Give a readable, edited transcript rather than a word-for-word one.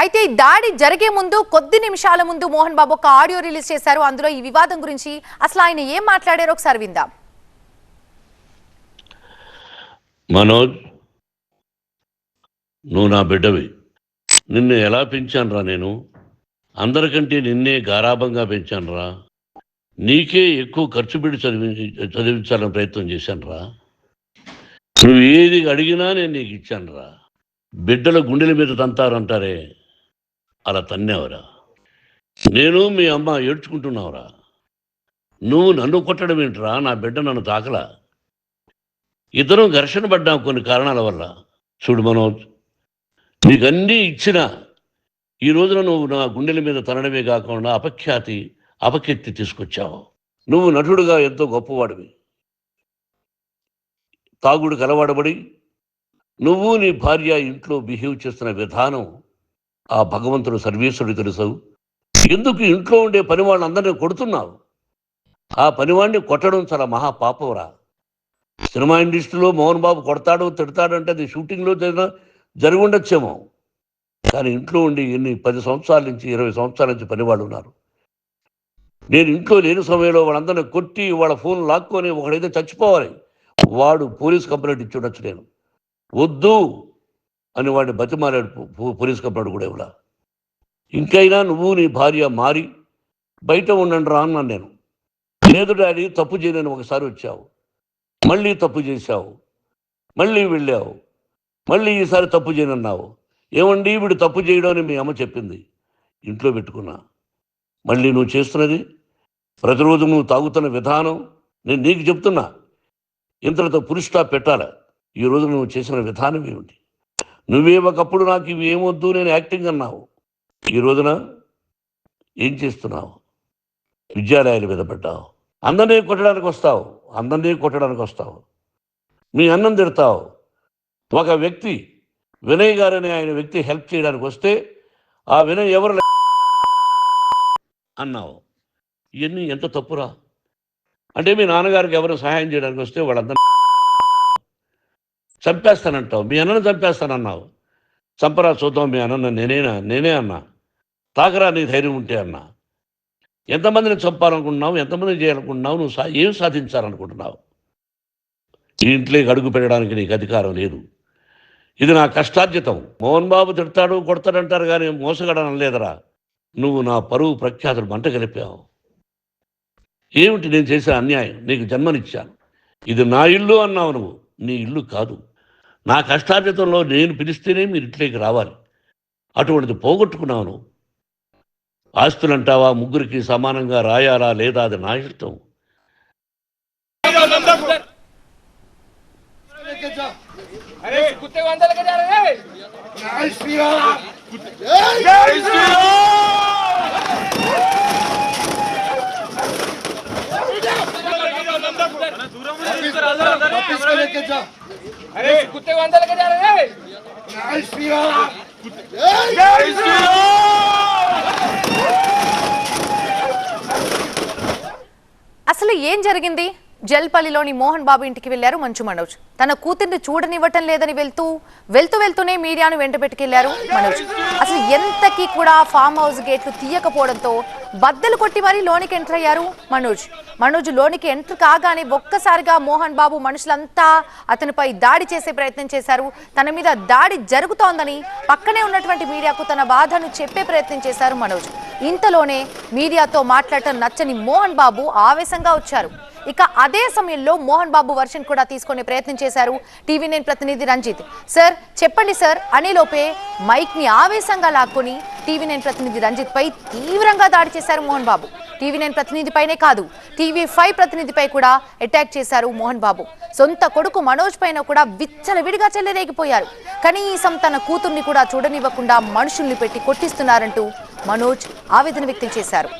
అయితే ఈ దాడి జరిగే ముందు కొద్ది నిమిషాల ముందు మోహన్ బాబు ఒక ఆడియో రిలీజ్ చేశారు. అందులో ఈ వివాదం గురించి అసలు ఆయన ఏం మాట్లాడారో ఒకసారి విందాం. మనోజ్, నువ్వు నా బిడ్డవి. నిన్ను ఎలా పెంచానురా నేను? అందరికంటే నిన్నే గారాభంగా పెంచానురా. నీకే ఎక్కువ ఖర్చు పెట్టి చదివించాలని ప్రయత్నం చేశానురా. నువ్వు ఏది అడిగినా నేను నీకు ఇచ్చానురా. బిడ్డల గుండెల మీద తంతారంటారే, అలా తన్నేవరా. నేను మీ అమ్మ ఏడ్చుకుంటున్నావురా. నువ్వు నన్ను కొట్టడం ఏంట్రా? నా బిడ్డ నన్ను తాకలా. ఇద్దరం ఘర్షణ పడ్డాం కొన్ని కారణాల వల్ల. చూడు మనోజ్, నీకన్నీ ఇచ్చినా ఈ రోజున నువ్వు నా గుండెల మీద తనడమే కాకుండా అపకీర్తి తీసుకొచ్చావు. నువ్వు నటుడుగా ఎంతో గొప్పవాడివి. తాగుడు కలవాడబడి నువ్వు నీ భార్య ఇంట్లో బిహేవ్ చేస్తున్న విధానం ఆ భగవంతుడు సర్వేశ్వరుడు తెలుసు. ఎందుకు ఇంట్లో ఉండే పని వాళ్ళందరినీ కొడుతున్నావు? ఆ పనివాడిని కొట్టడం చాలా మహాపాపంరా. సినిమా ఇండస్ట్రీలో మోహన్ బాబు కొడతాడు తిడతాడంటే అది షూటింగ్లో జరిగి ఉండొచ్చేమో, కానీ ఇంట్లో ఉండి 10 సంవత్సరాల నుంచి 20 సంవత్సరాల నుంచి పనివాళ్ళు ఉన్నారు. నేను ఇంట్లో లేని సమయంలో వాళ్ళందరినీ కొట్టి వాళ్ళ ఫోన్ లాక్కొని ఒకడైతే చచ్చిపోవాలి, వాడు పోలీస్ కంప్లైంట్ ఇచ్చి ఉండొచ్చు. నేను వద్దు అని వాడిని బతిమాలాడు పోలీస్ కంప్లైంట్ కూడా ఇవ్వలా. ఇంకైనా నువ్వు నీ భార్య మారి బయట ఉండండి రా అన్నాను నేను. లేదు డాడీ, తప్పు చేయలేని ఒకసారి వచ్చావు, మళ్ళీ తప్పు చేశావు, మళ్ళీ వెళ్ళావు, మళ్ళీ ఈసారి తప్పు చేయనన్నావు. ఏమండి వీడు తప్పు చేయడం అని మీ అమ్మ చెప్పింది, ఇంట్లో పెట్టుకున్నా. మళ్ళీ నువ్వు చేస్తున్నది, ప్రతిరోజు నువ్వు తాగుతున్న విధానం నేను నీకు చెప్తున్నా. ఇంతటితో పులి స్టాప్ పెట్టాలా. ఈ రోజు నువ్వు చేసిన విధానం ఏమిటి? నువ్వే ఒకప్పుడు నాకు ఇవి ఏమొద్దు నేను యాక్టింగ్ అన్నావు, ఈ రోజున ఏం చేస్తున్నావు? విద్యాలయాల మీద పడ్డావు. అందరినీ కొట్టడానికి వస్తావు, మీ అన్నం తిడతావు. ఒక వ్యక్తి వినయ్ గారని ఆయన వ్యక్తి హెల్ప్ చేయడానికి వస్తే ఆ వినయ్ ఎవరు అన్నావు. ఇవన్నీ ఎంత తప్పురా. అంటే మీ నాన్నగారికి ఎవరు సహాయం చేయడానికి వస్తే వాళ్ళందరూ చంపేస్తానంటావు. మీ అన్నను చంపేస్తానన్నావు. చంపరా చూద్దాం మీ అన్న. నేనే అన్నా. తాకరా నీ ధైర్యం ఉంటే అన్నా. ఎంతమందిని చంపాలనుకుంటున్నావు? ఎంతమందిని చేయాలనుకుంటున్నావు? నువ్వు ఏం సాధించాలనుకుంటున్నావు? ఈ ఇంట్లోకి అడుగు పెట్టడానికి నీకు అధికారం లేదు. ఇది నా కష్టార్జితం. మోహన్ బాబు తిడతాడు కొడతాడంటారు కానీ మోసగడనం లేదరా. నువ్వు నా పరువు ప్రఖ్యాతులు మంట కలిపావు. ఏమిటి నేను చేసిన అన్యాయం? నీకు జన్మనిచ్చాను, ఇది నా ఇల్లు అన్నావు. నువ్వు నీ ఇల్లు కాదు. నా కష్టార్జితంలో నేను పిలిస్తేనే మీరు ఇంట్లోకి రావాలి. అటువంటిది పోగొట్టుకున్నావు నువ్వు. ఆస్తులంటావా? ముగ్గురికి సమానంగా రాయాలా లేదా అది నా ఇష్టం. అసలు ఏం జరిగింది? జల్పల్లిలోని మోహన్ బాబు ఇంటికి వెళ్లారు మంచు మనోజ్. తన కూతుర్ని చూడనివ్వటం లేదని వెళ్తూనే మీడియాను వెంటబెట్టుకెళ్లారు మనోజ్. అసలు ఎంతకీ కూడా ఫామ్ హౌస్ గేట్లు తీయకపోవడంతో బద్దలు కొట్టి మరీ లోనికి ఎంటర్ అయ్యారు మనోజ్ లోనికి ఎంటర్ కాగానే ఒక్కసారిగా మోహన్ బాబు మనుషులంతా అతనిపై దాడి చేసే ప్రయత్నం చేశారు. తన మీద దాడి జరుగుతోందని పక్కనే ఉన్నటువంటి మీడియాకు తన బాధను చెప్పే ప్రయత్నం చేశారు మనోజ్. ఇంతలోనే మీడియాతో మాట్లాడటం నచ్చని మోహన్ బాబు ఆవేశంగా వచ్చారు. ఇక అదే సమయంలో మోహన్ బాబు వర్షన్ కూడా తీసుకునే ప్రయత్నం చేశారు TV9 ప్రతినిధి రంజిత్. సార్ చెప్పండి సార్ అనేలోపే మైక్ ని ఆవేశంగా లాక్కొని TV9 ప్రతినిధి రంజిత్ పై తీవ్రంగా దాడి చేశారు మోహన్ బాబు. TV9 ప్రతినిధిపైనే కాదు, TV5 ప్రతినిధిపై కూడా అటాక్ చేశారు మోహన్ బాబు. సొంత కొడుకు మనోజ్ పైన కూడా విచ్చలవిడిగా చెలరేగిపోయారు. కనీసం తన కూతుర్ని కూడా చూడనివ్వకుండా మనుషుల్ని పెట్టి కొట్టిస్తున్నారంటూ మనోజ్ ఆవేదన వ్యక్తం చేశారు.